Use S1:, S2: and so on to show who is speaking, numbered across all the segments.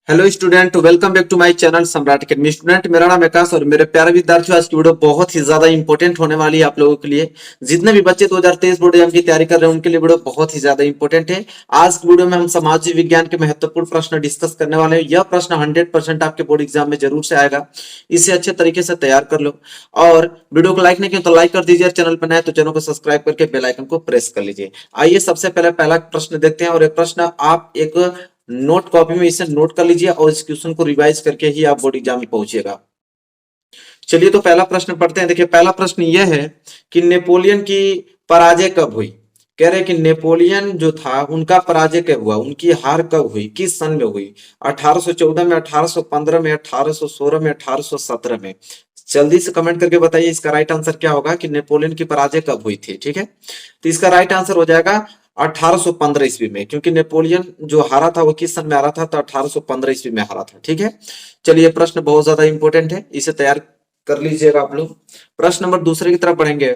S1: Hello student, welcome back to my channel Samrat academy. Student, मेरा नाम आकाश और मेरे प्यारे विद्यार्थियों, आज की वीडियो बहुत ही ज्यादा इंपॉर्टेंट होने वाली है आप लोगों के लिए। जितने भी बच्चे 2023 बोर्ड एग्जाम की तैयारी कर रहे हैं उनके लिए वीडियो बहुत ही ज्यादा इंपॉर्टेंट है। आज की वीडियो में हम सामाजिक विज्ञान के महत्वपूर्ण प्रश्न डिस्कस करने वाले हैं। यह प्रश्न 100% आपके बोर्ड एग्जाम में जरूर से आएगा। इसे अच्छे तरीके से तैयार कर लो और वीडियो को लाइक नहीं किया तो लाइक कर दीजिए। चैनल पर नए तो चैनल को सब्सक्राइब करके बेल आइकन को प्रेस कर लीजिए। आइए सबसे पहले पहला प्रश्न देखते हैं और एक प्रश्न आप एक नोट कॉपी में इसे नोट कर लीजिए और इस क्वेश्चन को रिवाइज करके ही आप बोर्ड एग्जाम में पहुंचिएगा। चलिए तो पहला प्रश्न पढ़ते हैं। देखिए, पहला प्रश्न यह है कि नेपोलियन की पराजय कब हुई। कह रहे हैं कि नेपोलियन जो था उनका पराजय कब हुआ, उनकी हार कब हुई, किस सन में हुई। 1814 में, 1815 में, 1816 में, 1817 में। जल्दी से कमेंट करके बताइए इसका राइट आंसर क्या होगा कि नेपोलियन की पराजय कब हुई थी। ठीक है, तो इसका राइट आंसर हो जाएगा 1815 ईस्वी में, क्योंकि नेपोलियन जो हारा था वो किस सन में हारा था, तो 1815 ईस्वी में हारा था। ठीक है, चलिए प्रश्न बहुत ज्यादा इंपॉर्टेंट है, इसे तैयार कर लीजिएगा आप लोग। प्रश्न नंबर दूसरे की तरफ बढ़ेंगे।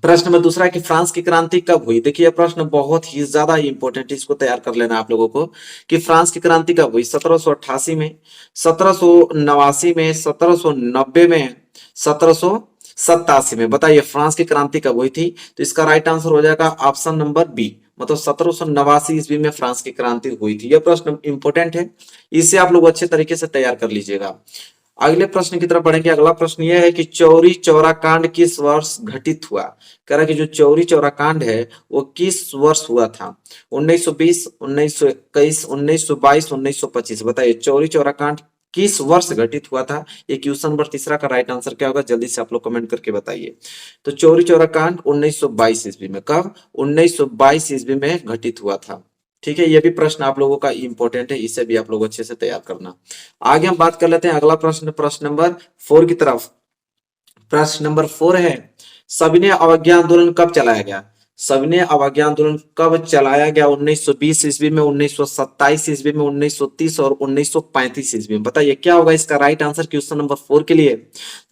S1: प्रश्न नंबर दूसरा है कि फ्रांस की क्रांति कब हुई। देखिए, प्रश्न बहुत ही ज्यादा इंपॉर्टेंट है, इसको तैयार कर लेना आप लोगों को कि फ्रांस की क्रांति कब हुई। 1788 में, 1789 में, 1790 में, 1787 में। बताइए फ्रांस की क्रांति कब हुई थी। तो इसका राइट आंसर हो जाएगा ऑप्शन नंबर बी, मतलब 1789 ईस्वी में फ्रांस की क्रांति हुई थी। यह प्रश्न इंपॉर्टेंट है, इसे आप लोग अच्छे तरीके से तैयार कर लीजिएगा। अगले प्रश्न की तरफ बढ़ेंगे। अगला प्रश्न यह है कि चौरी चौरा कांड किस वर्ष घटित हुआ। कह रहा है कि जो चौरी चौरा कांड है वो किस वर्ष हुआ था। 1920, 1921, 1922, 1925। बताइए चौरी चौरा कांड किस वर्ष घटित हुआ था। ये क्वेश्चन नंबर तीसरा का राइट आंसर क्या होगा, जल्दी से आप लोग कमेंट करके बताइए। तो चौरी चौरा कांड 1922 ईस्वी में, कब, 1922 ईस्वी में घटित हुआ था। ठीक है, ये भी प्रश्न आप लोगों का इंपॉर्टेंट है, इसे भी आप लोग अच्छे से तैयार करना। आगे हम बात कर लेते हैं अगला प्रश्न, प्रश्न नंबर 4 की तरफ। प्रश्न नंबर 4 है, सविनय अवज्ञा आंदोलन कब चलाया गया। सविनय अवज्ञा आंदोलन कब चलाया गया। 1920 ईस्वी में, 1927 ईस्वी में, 1930 और 1935 ईस्वी में। बताइए क्या होगा इसका राइट आंसर क्वेश्चन नंबर 4 के लिए।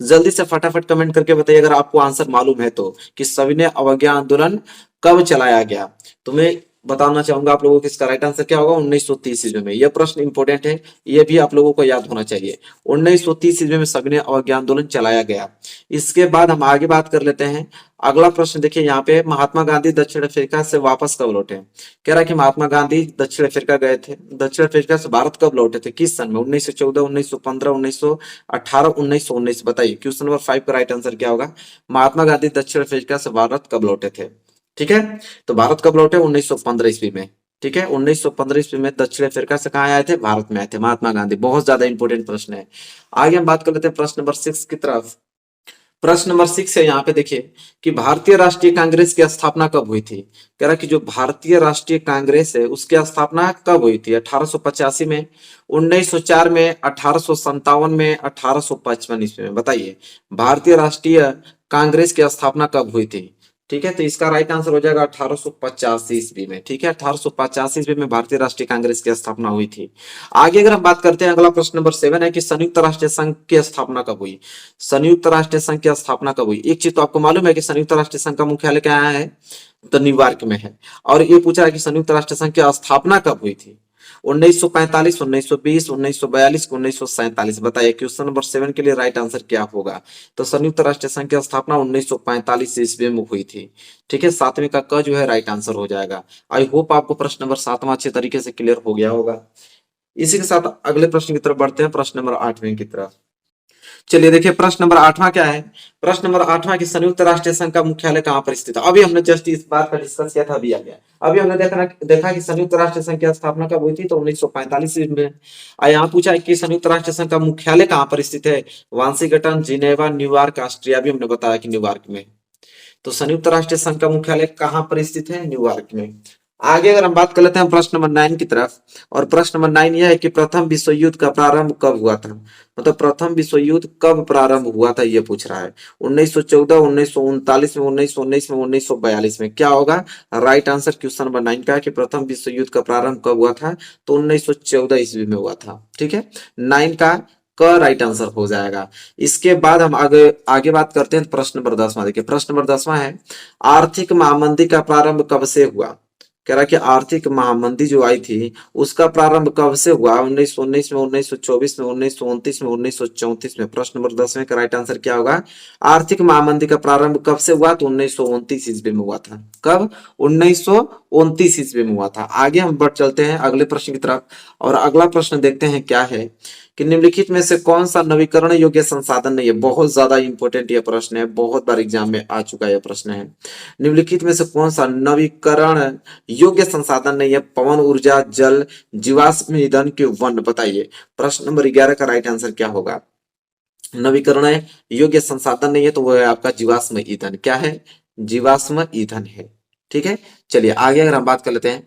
S1: जल्दी से फटाफट कमेंट करके बताइए अगर आपको आंसर मालूम है तो, कि सविनय अवज्ञा आंदोलन कब चलाया गया। तो मैं बताना चाहूंगा आप लोगों को इसका राइट आंसर क्या होगा, 1930 ईस्वी में। यह प्रश्न इंपॉर्टेंट है, यह भी आप लोगों को याद होना चाहिए। 1930 ईस्वी में सविनय अवज्ञा आंदोलन चलाया गया। इसके बाद हम आगे बात कर लेते हैं। अगला प्रश्न देखिए यहाँ पे, महात्मा गांधी दक्षिण अफ्रीका से वापस कब लौटे। कह रहा है कि महात्मा गांधी दक्षिण अफ्रीका गए थे, दक्षिण अफ्रीका से भारत कब लौटे थे, किस सन में। 1914, 1915, 1918, 1919। बताइए क्वेश्चन नंबर 5 का राइट आंसर क्या होगा। महात्मा गांधी दक्षिण अफ्रीका से भारत कब लौटे थे। ठीक है, तो भारत कब लौटे, 1915 ईस्वी में। ठीक है, 1915 ईस्वी में दक्षिण अफ्रीका से कहा आए थे, भारत में आए थे महात्मा गांधी। बहुत ज्यादा इंपॉर्टेंट प्रश्न है। आगे हम बात कर लेते हैं प्रश्न नंबर 6 की तरफ। प्रश्न नंबर 6 है यहाँ पे, देखिए कि भारतीय राष्ट्रीय कांग्रेस की स्थापना कब हुई थी। कह रहा कि जो भारतीय राष्ट्रीय कांग्रेस है उसकी स्थापना कब हुई थी। 1885 में, 1904 में, 1857 में, 1855 ईस्वी में। बताइए भारतीय राष्ट्रीय कांग्रेस की स्थापना कब हुई थी। ठीक है, तो इसका राइट आंसर हो जाएगा 1885 ईस्वी में। ठीक है, 1885 ईस्वी में भारतीय राष्ट्रीय कांग्रेस की स्थापना हुई थी। आगे अगर हम बात करते हैं, अगला प्रश्न नंबर 7 है कि संयुक्त राष्ट्र संघ की स्थापना कब हुई। संयुक्त राष्ट्र संघ की स्थापना कब हुई। एक चीज तो आपको मालूम है कि संयुक्त राष्ट्र संघ का मुख्यालय क्या है, तो न्यूयॉर्क में है। और ये पूछा है कि संयुक्त राष्ट्र संघ की स्थापना कब हुई थी। 1945, 1920, 1942, 1947। बताइए क्वेश्चन नंबर 7 के लिए राइट आंसर क्या होगा। तो संयुक्त राष्ट्र संघ की स्थापना 1945 ईस्वी में हुई थी। ठीक है, 7वें का क जो है राइट आंसर हो जाएगा। आई होप आपको प्रश्न नंबर 7वां अच्छे तरीके से क्लियर हो गया होगा। इसी के साथ अगले प्रश्न की तरफ बढ़ते हैं, प्रश्न नंबर 8वें की तरफ। चलिए देखिए प्रश्न नंबर 8वां क्या है। प्रश्न नंबर 8वां कि संयुक्त राष्ट्र संघ का मुख्यालय कहां पर स्थित है। अभी हमने जस्ट इस बात का डिस्कस किया था, अभी आ गया। अभी हमने देखा कि संयुक्त राष्ट्र संघ की स्थापना कब हुई थी, तो 1945 में। यहाँ पूछा है कि संयुक्त राष्ट्र संघ का मुख्यालय कहां पर स्थित है। Washington, Geneva, New York, Austria. भी हमने बताया कि न्यूयॉर्क में। तो संयुक्त राष्ट्र संघ का मुख्यालय कहां पर स्थित है, न्यूयॉर्क में। आगे अगर हम बात कर लेते हैं प्रश्न नंबर 9 की तरफ, और प्रश्न नंबर 9 यह है कि प्रथम विश्व युद्ध का प्रारंभ कब हुआ था। मतलब प्रथम विश्व युद्ध कब प्रारंभ हुआ था, यह पूछ रहा है। 1914, 1939 में, 1919 में, 1942 में। क्या होगा राइट आंसर क्वेश्चन नंबर 9 का, कि प्रथम विश्व युद्ध का प्रारंभ कब हुआ था, तो 1914 ईस्वी में हुआ था। ठीक है, 9 का राइट आंसर हो जाएगा। इसके बाद हम आगे आगे बात करते हैं प्रश्न नंबर 10वां। देखिए प्रश्न नंबर 10वां है, आर्थिक महामंदी का प्रारंभ कब से हुआ। कह रहा है कि आर्थिक महामंदी जो आई थी उसका प्रारंभ कब से हुआ? 1919 में, 1924 में, 1929 में, 1934 में। प्रश्न नंबर 10 में का राइट आंसर क्या होगा? आर्थिक महामंदी का प्रारंभ कब से हुआ? तो 1929 ईस्वी में हुआ था। कब? 1929 ईस्वी में हुआ था। आगे हम बढ़ चलते हैं अगले प्रश्न की तरफ, और अगला प्रश्न देखते हैं क्या है कि निम्नलिखित में से कौन सा नवीकरण योग्य संसाधन नहीं है? बहुत ज्यादा इंपॉर्टेंट ये प्रश्न है, बहुत बार एग्जाम में आ चुका यह प्रश्न है। निम्नलिखित में से कौन सा नवीकरण योग्य संसाधन नहीं है? पवन ऊर्जा, जल, जीवाश्म ईंधन के वन, बताइए। प्रश्न नंबर 11 का राइट आंसर क्या होगा? नवीकरण योग्य संसाधन नहीं है तो वो है आपका जीवाश्म ईंधन। क्या है? जीवाश्म ईंधन है। ठीक है, चलिए आगे अगर हम बात कर लेते हैं,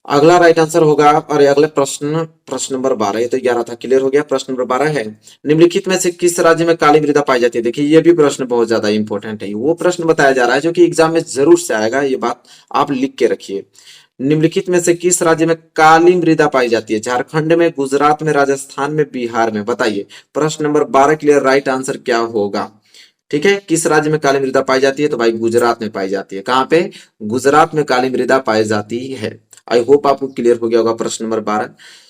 S1: अगला राइट आंसर होगा, और अगले प्रश्न, प्रश्न नंबर 12, ये तो 11 था, क्लियर हो गया। प्रश्न नंबर 12 है, निम्नलिखित में से किस राज्य में काली मृदा पाई जाती है? देखिए ये भी प्रश्न बहुत ज्यादा इंपॉर्टेंट है, वो प्रश्न बताया जा रहा है जो कि एग्जाम में जरूर से आएगा, ये बात आप लिख के रखिए। निम्नलिखित में से किस राज्य में काली मृदा पाई जाती है? झारखंड में, गुजरात में, राजस्थान में, बिहार में, बताइए। प्रश्न नंबर 12 के लिए राइट आंसर क्या होगा? ठीक है, किस राज्य में काली मृदा पाई जाती है? तो भाई गुजरात में पाई जाती है। कहां पे? गुजरात में काली मृदा पाई जाती है। आई होप आपको क्लियर हो गया होगा प्रश्न नंबर 12।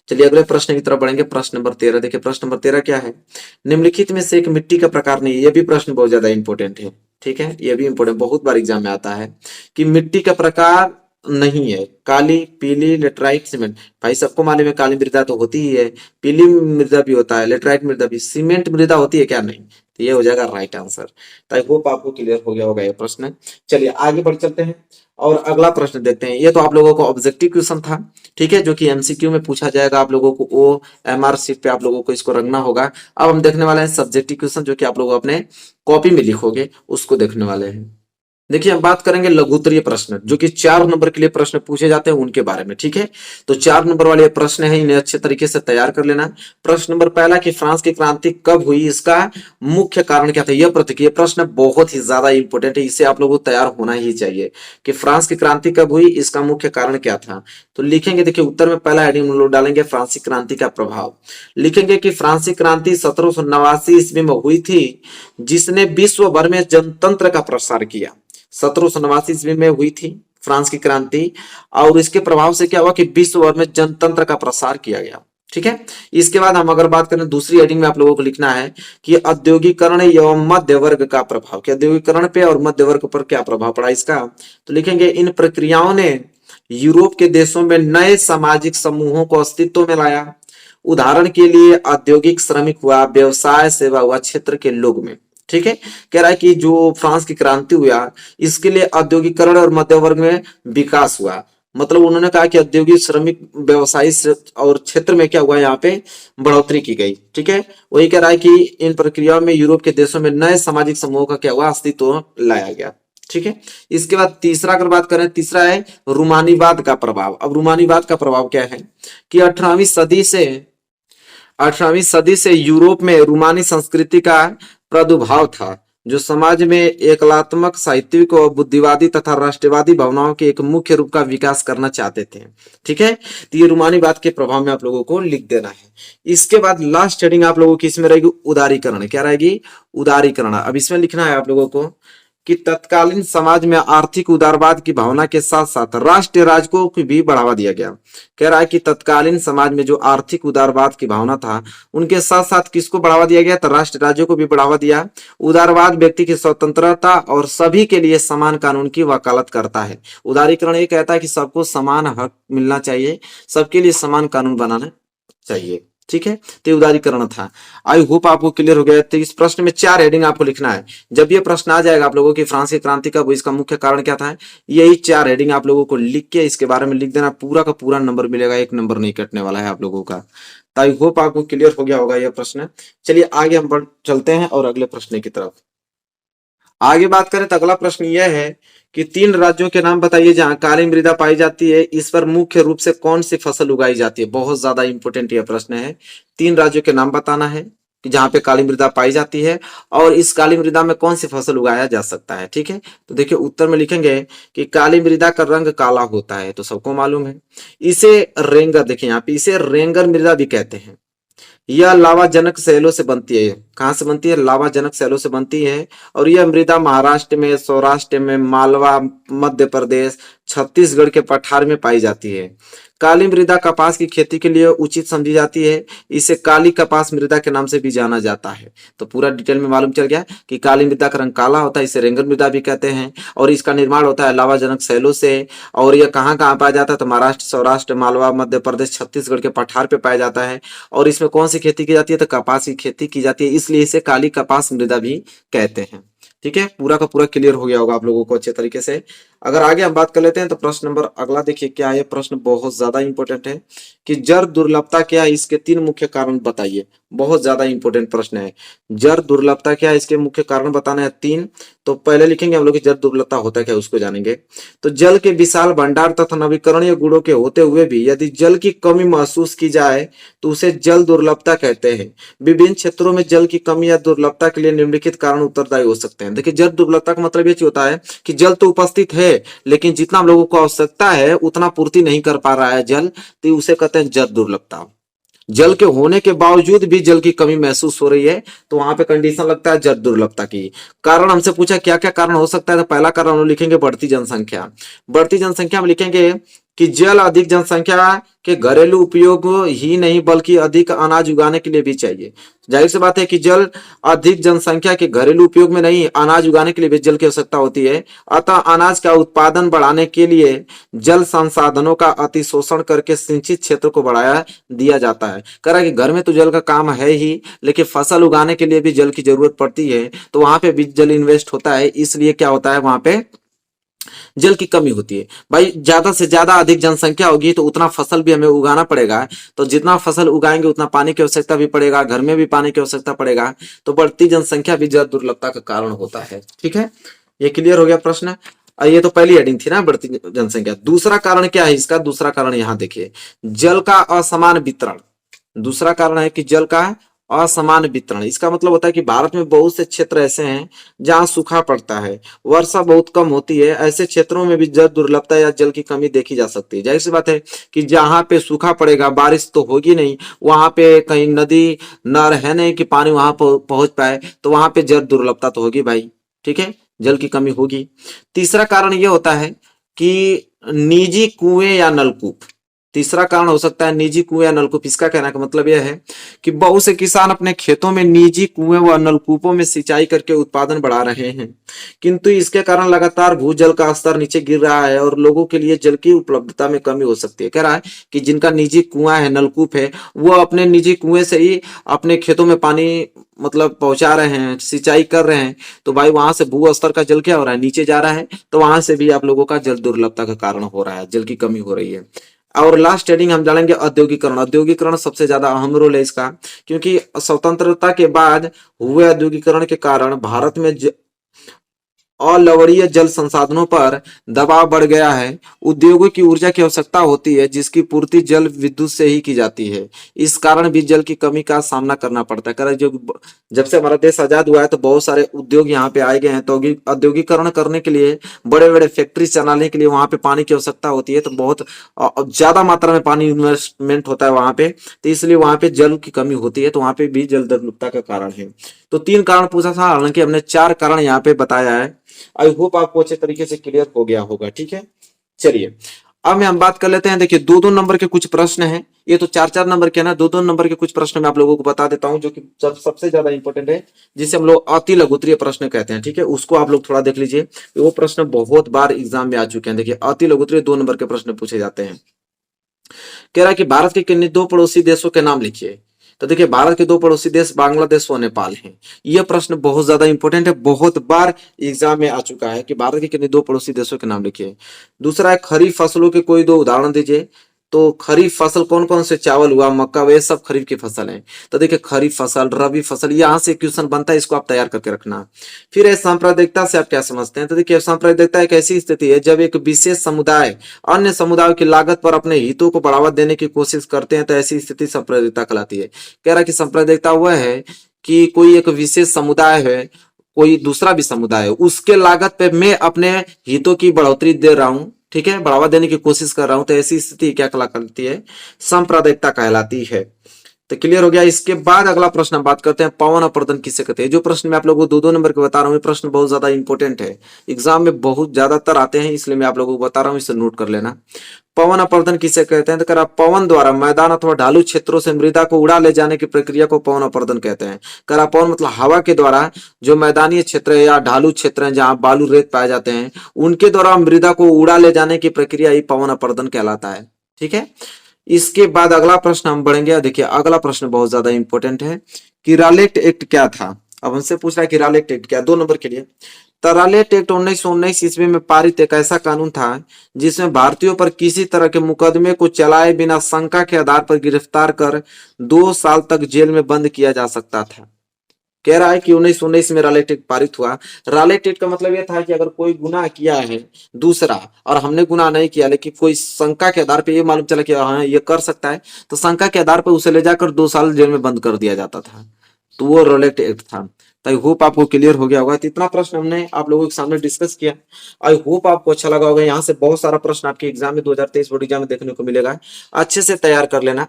S1: चलिए अगले प्रश्न की तरफ बढ़ेंगे। प्रश्न नंबर 13 देखिए, प्रश्न नंबर 13 क्या है? निम्नलिखित में से एक मिट्टी का प्रकार नहीं है। ये भी प्रश्न बहुत ज्यादा इंपॉर्टेंट है। ठीक है, ये भी इंपॉर्टेंट, बहुत बार एग्जाम में आता है कि मिट्टी का प्रकार नहीं है। काली, पीली, लेटराइट, सीमेंट। भाई सबको मालूम है काली मृदा तो होती ही है, पीली मृदा भी होता है, लेटराइट मृदा भी, सीमेंट मृदा होती है क्या? नहीं। तो ये हो जाएगा राइट आंसर। तो आई होप आपको क्लियर हो गया होगा ये प्रश्न। चलिए आगे बढ़ चलते हैं और अगला प्रश्न देखते हैं। ये तो आप लोगों को ऑब्जेक्टिव क्वेश्चन था, ठीक है, जो कि एमसीक्यू में पूछा जाएगा। आप लोगों को ओ एमआर शीट पे आप लोगों को इसको रखना होगा। अब हम देखने वाले हैं सब्जेक्टिव क्वेश्चन, जो कि आप लोग अपने कॉपी में लिखोगे, उसको देखने वाले हैं। देखिए हम बात करेंगे लघुत्तरीय प्रश्न, जो कि 4 नंबर के लिए प्रश्न पूछे जाते हैं, उनके बारे में। ठीक है, तो 4 नंबर वाले प्रश्न है, इन्हें अच्छे तरीके से तैयार कर लेना। प्रश्न नंबर पहला कि फ्रांस की क्रांति कब हुई, इसका मुख्य कारण क्या था? यह प्रतिक्रिया प्रश्न बहुत ही ज्यादा इंपॉर्टेंट है, इसे आप लोगों को तैयार होना ही चाहिए कि फ्रांस की क्रांति कब हुई, इसका मुख्य कारण क्या था। तो लिखेंगे, देखिए उत्तर में पहला हेडिंग लोग डालेंगे फ्रांसीसी क्रांति का प्रभाव। लिखेंगे कि फ्रांसीसी क्रांति 1789 ईस्वी में हुई थी, जिसने विश्व भर में जनतंत्र का प्रसार किया। 1789 ईस्वी में हुई थी फ्रांस की क्रांति, और इसके प्रभाव से क्या हुआ कि विश्व भर में जनतंत्र का प्रसार किया गया। ठीक है, इसके बाद हम अगर बात करें दूसरी हेडिंग में, आप लोगों को लिखना है कि औद्योगिकरण एवं मध्य वर्ग का प्रभाव। कि औद्योगिकरण पे और मध्य वर्ग पर क्या प्रभाव पड़ा इसका। तो लिखेंगे इन प्रक्रियाओं ने यूरोप के देशों में नए सामाजिक समूहों को अस्तित्व में लाया। उदाहरण के लिए औद्योगिक श्रमिक हुआ, व्यवसाय सेवा हुआ, क्षेत्र के लोग में। ठीक है, कह रहा है कि जो फ्रांस की क्रांति हुआ, इसके लिए औद्योगिकरण और मध्य वर्ग में विकास हुआ। मतलब उन्होंने कहा कि औद्योगिक, श्रमिक, व्यवसायी और क्षेत्र में क्या हुआ, यहाँ पे बढ़ोतरी की गई। ठीक है, वही कह रहा है कि इन प्रक्रियाओं में यूरोप के देशों में नए सामाजिक समूहों का क्या हुआ, अस्तित्व लाया गया। ठीक है, इसके बाद तीसरा अगर बात करें, तीसरा है रूमानीवाद का प्रभाव। अब रूमानीवाद का प्रभाव क्या है कि 18वीं सदी से यूरोप में रूमानी संस्कृति का प्रादुर्भाव था, जो समाज में एकलात्मक, साहित्यिक और बुद्धिवादी तथा राष्ट्रवादी भावनाओं के एक मुख्य रूप का विकास करना चाहते थे। ठीक है, तो ये रूमानीवाद के प्रभाव में आप लोगों को लिख देना है। इसके बाद लास्ट हेडिंग आप लोगों की इसमें रहेगी उदारीकरण। क्या रहेगी? उदारीकरण। अब इसमें लिखना है आप लोगों को कि तत्कालीन समाज में आर्थिक उदारवाद की भावना के साथ साथ राष्ट्रीय राज्य को भी बढ़ावा दिया गया। कह रहा है कि तत्कालीन समाज में जो आर्थिक उदारवाद की भावना था, उनके साथ साथ किसको बढ़ावा दिया गया? तो राष्ट्र राज्यों को भी बढ़ावा दिया। उदारवाद व्यक्ति की स्वतंत्रता और सभी के लिए समान कानून की वकालत करता है। उदारीकरण ये कहता है कि सबको समान हक मिलना चाहिए, सबके लिए समान कानून बनाना चाहिए। ठीक है, तो उदारीकरण था। आई होप आपको क्लियर हो गया। तो इस प्रश्न में 4 हेडिंग आपको लिखना है। जब ये प्रश्न आ जाएगा आप लोगों की फ्रांस की क्रांति का, इसका मुख्य कारण क्या था, यही 4 हेडिंग आप लोगों को लिख के इसके बारे में लिख देना। पूरा का पूरा नंबर मिलेगा, 1 नंबर नहीं कटने वाला है आप लोगों का। तो आई होप आपको क्लियर हो गया होगा यह प्रश्न। चलिए आगे हम बढ़ चलते हैं और अगले प्रश्न की तरफ आगे बात करें। तो अगला प्रश्न यह है कि 3 राज्यों के नाम बताइए जहां काली मृदा पाई जाती है, इस पर मुख्य रूप से कौन सी फसल उगाई जाती है। बहुत ज्यादा इंपॉर्टेंट यह प्रश्न है। 3 राज्यों के नाम बताना है कि जहां पे काली मृदा पाई जाती है, और इस काली मृदा में कौन सी फसल उगाया जा सकता है। ठीक है, तो देखिए उत्तर में लिखेंगे कि काली मृदा का रंग काला होता है, तो सबको मालूम है। इसे रेंगर, देखिए यहाँ पे इसे रेंगर मृदा भी कहते हैं। यह लावाजनक शैलों से बनती है। कहाँ से बनती है? लावाजनक सैलों से बनती है। और यह मृदा महाराष्ट्र में, सौराष्ट्र में, मालवा, मध्य प्रदेश, छत्तीसगढ़ के पठार में पाई जाती है। काली मृदा कपास की खेती के लिए उचित समझी जाती है। इसे काली कपास मृदा के नाम से भी जाना जाता है। तो पूरा डिटेल में मालूम चल गया कि काली मृदा का रंग काला होता है, इसे रेंगन मृदा भी कहते हैं। और इसका निर्माण होता है लावाजनक सैलों से। और यह कहाँ कहाँ पाया जाता है? तो महाराष्ट्र, सौराष्ट्र, मालवा, मध्य प्रदेश, छत्तीसगढ़ के पठार पे पाया जाता है। और इसमें कौन सी खेती की जाती है? तो कपास की खेती की जाती है, इसलिए इसे काली कपास मृदा भी कहते हैं। ठीक है, पूरा का पूरा क्लियर हो गया होगा आप लोगों को अच्छे तरीके से। अगर आगे हम बात कर लेते हैं तो प्रश्न नंबर अगला देखिए क्या है। प्रश्न बहुत ज्यादा इंपॉर्टेंट है कि जर दुर्लभता क्या है, इसके 3 मुख्य कारण बताइए। बहुत ज्यादा इंपॉर्टेंट प्रश्न है। जर दुर्लभता क्या है, इसके मुख्य कारण बताने हैं 3। तो पहले लिखेंगे हम लोग कि जर दुर्लभता होता है क्या, उसको जानेंगे। तो जल के विशाल भंडार तथा नवीकरणीय गुणों के होते हुए भी यदि जल की कमी महसूस की जाए तो उसे जल दुर्लभता कहते हैं। विभिन्न क्षेत्रों में जल की कमी या दुर्लभता के लिए निम्नलिखित कारण उत्तरदायी हो सकते हैं। देखिए, जल दुर्लभता का मतलब ये होता है कि जल तो उपस्थित है लेकिन जितना हम लोगों को आवश्यकता है उतना पूर्ति नहीं कर पा रहा है जल, तो उसे कहते हैं जल दुर्लभता। जल के होने के बावजूद भी जल की कमी महसूस हो रही है तो वहां पे कंडीशन लगता है जल दुर्लभता की। कारण हमसे पूछा क्या क्या कारण हो सकता है, तो पहला कारण हम लोग लिखेंगे बढ़ती जनसंख्या। बढ़ती जनसंख्या में लिखेंगे कि जल अधिक जनसंख्या के घरेलू उपयोग ही नहीं बल्कि अधिक अनाज उगाने के लिए भी चाहिए। जाहिर सी बात है कि जल अधिक जनसंख्या के घरेलू उपयोग में नहीं, अनाज उगाने के लिए भी जल की आवश्यकता होती है। अतः अनाज का उत्पादन बढ़ाने के लिए जल संसाधनों का अतिशोषण करके सिंचित क्षेत्र को बढ़ाया दिया जाता है। कह रहा है कि घर में तो जल का काम है ही, लेकिन फसल उगाने के लिए भी जल की जरूरत पड़ती है, तो वहां पे भी जल इन्वेस्ट होता है, इसलिए क्या होता है वहां पे जल की कमी होती है। भाई ज्यादा से ज्यादा अधिक जनसंख्या होगी तो उतना फसल भी हमें उगाना पड़ेगा, तो जितना फसल उगाएंगे उतना पानी की आवश्यकता भी पड़ेगा, घर में भी पानी की आवश्यकता पड़ेगा, तो बढ़ती जनसंख्या भी जल दुर्लभता का कारण होता है। ठीक है, ये क्लियर हो गया प्रश्न। ये तो पहली हेडिंग थी ना, बढ़ती जनसंख्या। दूसरा कारण क्या है इसका? दूसरा कारण यहां देखिए, जल का असमान वितरण। दूसरा कारण है कि जल का असमान वितरण। इसका मतलब होता है कि भारत में बहुत से क्षेत्र ऐसे हैं जहां सूखा पड़ता है, वर्षा बहुत कम होती है। ऐसे क्षेत्रों में भी जल दुर्लभता या जल की कमी देखी जा सकती है। जाहिर सी बात है कि जहां पे सूखा पड़ेगा, बारिश तो होगी नहीं, वहां पे कहीं नदी नहर है नहीं कि पानी वहां पहुंच पाए, तो वहां पे जल दुर्लभता तो होगी भाई। ठीक है, जल की कमी होगी। तीसरा कारण यह होता है कि निजी कुएं या नलकूप। तीसरा कारण हो सकता है निजी कुएं या नलकूप। इसका कहने का मतलब यह है कि बहुत से किसान अपने खेतों में निजी कुएं व नलकूपों में सिंचाई करके उत्पादन बढ़ा रहे हैं, किंतु इसके कारण लगातार भूजल का स्तर नीचे गिर रहा है और लोगों के लिए जल की उपलब्धता में कमी हो सकती है। कह रहा है कि जिनका निजी कुआं है, नलकूप है, वो अपने निजी कुएं से ही अपने खेतों में पानी मतलब पहुंचा रहे हैं, सिंचाई कर रहे हैं, तो भाई वहां से भू स्तर का जल क्या हो रहा है? नीचे जा रहा है, तो वहां से भी आप लोगों का जल दुर्लभता का कारण हो रहा है, जल की कमी हो रही है। और लास्ट हेडिंग हम जानेंगे औद्योगिकरण। औद्योगिकरण सबसे ज्यादा अहम रोल है इसका, क्योंकि स्वतंत्रता के बाद हुए औद्योगिकरण के कारण भारत में अलवणीय जल संसाधनों पर दबाव बढ़ गया है। उद्योगों की ऊर्जा की आवश्यकता होती है जिसकी पूर्ति जल विद्युत से ही की जाती है। इस कारण भी जल की कमी का सामना करना पड़ता है। कारण जो जब से हमारा देश आजाद हुआ है तो बहुत सारे उद्योग यहाँ पे आए गए हैं, तो औद्योगिकरण करने के लिए, बड़े बड़े फैक्ट्री चलाने के लिए वहां पे पानी की आवश्यकता होती है, तो बहुत ज्यादा मात्रा में पानी इन्वेस्टमेंट होता है वहां पे, तो इसलिए वहां पे जल की कमी होती है, तो वहां पे भी जल दुर्लभता का कारण है। तो 3 कारण पूछा था, हालांकि हमने 4 कारण यहाँ पे बताया है। आई होप आपको अच्छे तरीके से क्लियर हो गया होगा। ठीक है, चलिए अब हम बात कर लेते हैं। देखिए 2-2 नंबर के कुछ प्रश्न हैं, ये तो 4-4 नंबर के ना, 2-2 नंबर के कुछ प्रश्न मैं आप लोगों को बता देता हूं जो कि सबसे ज्यादा इंपॉर्टेंट है, जिसे हम लोग अति लघुत्तरीय प्रश्न कहते हैं। ठीक है, उसको आप लोग थोड़ा देख लीजिए, वो प्रश्न बहुत बार एग्जाम में आ चुके हैं। देखिए अति लघुत्तरीय 2 नंबर के प्रश्न पूछे जाते हैं। कह रहा है कि भारत के किन्हीं 2 पड़ोसी देशों के नाम लिखिए। तो देखिए भारत के 2 पड़ोसी देश बांग्लादेश और नेपाल हैं। यह प्रश्न बहुत ज्यादा इंपॉर्टेंट है, बहुत बार एग्जाम में आ चुका है कि भारत के किन्हीं 2 पड़ोसी देशों के नाम लिखिए। दूसरा है खरीफ फसलों के कोई 2 उदाहरण दीजिए। तो खरीफ फसल कौन कौन से? चावल हुआ, मक्का हुआ, ये सब खरीफ की फसल है। तो देखिए खरीफ फसल, रबी फसल, यहां से क्वेश्चन बनता है, इसको आप तैयार करके रखना। फिर है सांप्रदायिकता से आप क्या समझते हैं? तो देखिए सांप्रदायिकता एक ऐसी स्थिति है जब एक विशेष समुदाय अन्य समुदायों की लागत पर अपने हितों को बढ़ावा देने की कोशिश करते हैं, तो ऐसी स्थिति सांप्रदायिकता कहलाती है। कह रहा है कि सांप्रदायिकता वह है कि कोई एक विशेष समुदाय है, कोई दूसरा भी समुदाय है, उसके लागत पे मैं अपने हितों की बढ़ोतरी दे रहा हूं, ठीक है, बढ़ावा देने की कोशिश कर रहा हूं, तो ऐसी स्थिति क्या कहलाती है? सांप्रदायिकता कहलाती है। तो क्लियर हो गया। इसके बाद अगला प्रश्न हम बात करते हैं, पवन अपवर्तन किसे कहते हैं। जो प्रश्न मैं आप लोगों को दो दो नंबर के बता रहा हूँ, ये प्रश्न बहुत ज्यादा इंपॉर्टेंट है, एग्जाम में बहुत ज्यादातर आते हैं, इसलिए मैं आप लोगों को बता रहा हूँ, इसे नोट कर लेना। पवन अपवर्तन किसे कहते हैं, तो करा पवन द्वारा मैदान अथवा ढालू क्षेत्रों से मृदा को उड़ा ले जाने की प्रक्रिया को पवन अपवर्तन कहते हैं। करा पवन मतलब हवा के द्वारा जो मैदानी क्षेत्र है या ढालू क्षेत्र है जहां बालू रेत पाए जाते हैं, उनके द्वारा मृदा को उड़ा ले जाने की प्रक्रिया ही पवन अपवर्तन कहलाता है। ठीक है। इसके बाद अगला प्रश्न हम बढ़ेंगे। देखिए अगला प्रश्न बहुत ज्यादा इंपॉर्टेंट है कि रालेट एक्ट क्या था। अब हमसे पूछ रहा है कि रालेट एक्ट क्या, दो नंबर के लिए। तो रालेट एक्ट 1919 ईस्वी में पारित एक ऐसा कानून था जिसमें भारतीयों पर किसी तरह के मुकदमे को चलाए बिना शंका के आधार पर गिरफ्तार कर 2 साल तक जेल में बंद किया जा सकता था। कह रहा है कि 1919 में रालेट एक्ट पारित हुआ। रालेट एक्ट का मतलब यह था कि अगर कोई गुनाह किया है दूसरा और हमने गुनाह नहीं किया, लेकिन कोई शंका के आधार पर ये मालूम चला कि हाँ ये कर सकता है, तो शंका के आधार पर उसे ले जाकर 2 साल जेल में बंद कर दिया जाता था। तो वो रालेट एक्ट था। तो आई होप आपको क्लियर हो गया होगा। तो इतना प्रश्न हमने आप लोगों के सामने डिस्कस किया। आई होप आपको अच्छा लगा होगा। यहाँ से बहुत सारा प्रश्न आपके एग्जाम में 2023 बोर्ड एग्जाम में देखने को मिलेगा, अच्छे से तैयार कर लेना।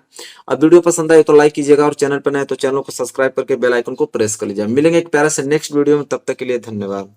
S1: अब वीडियो पसंद आए तो लाइक कीजिएगा और चैनल पर नए तो चैनल को सब्सक्राइब करके बेल आइकन को प्रेस कर लीजिए। मिलेंगे एक प्यारे से नेक्स्ट वीडियो में, तब तक के लिए धन्यवाद।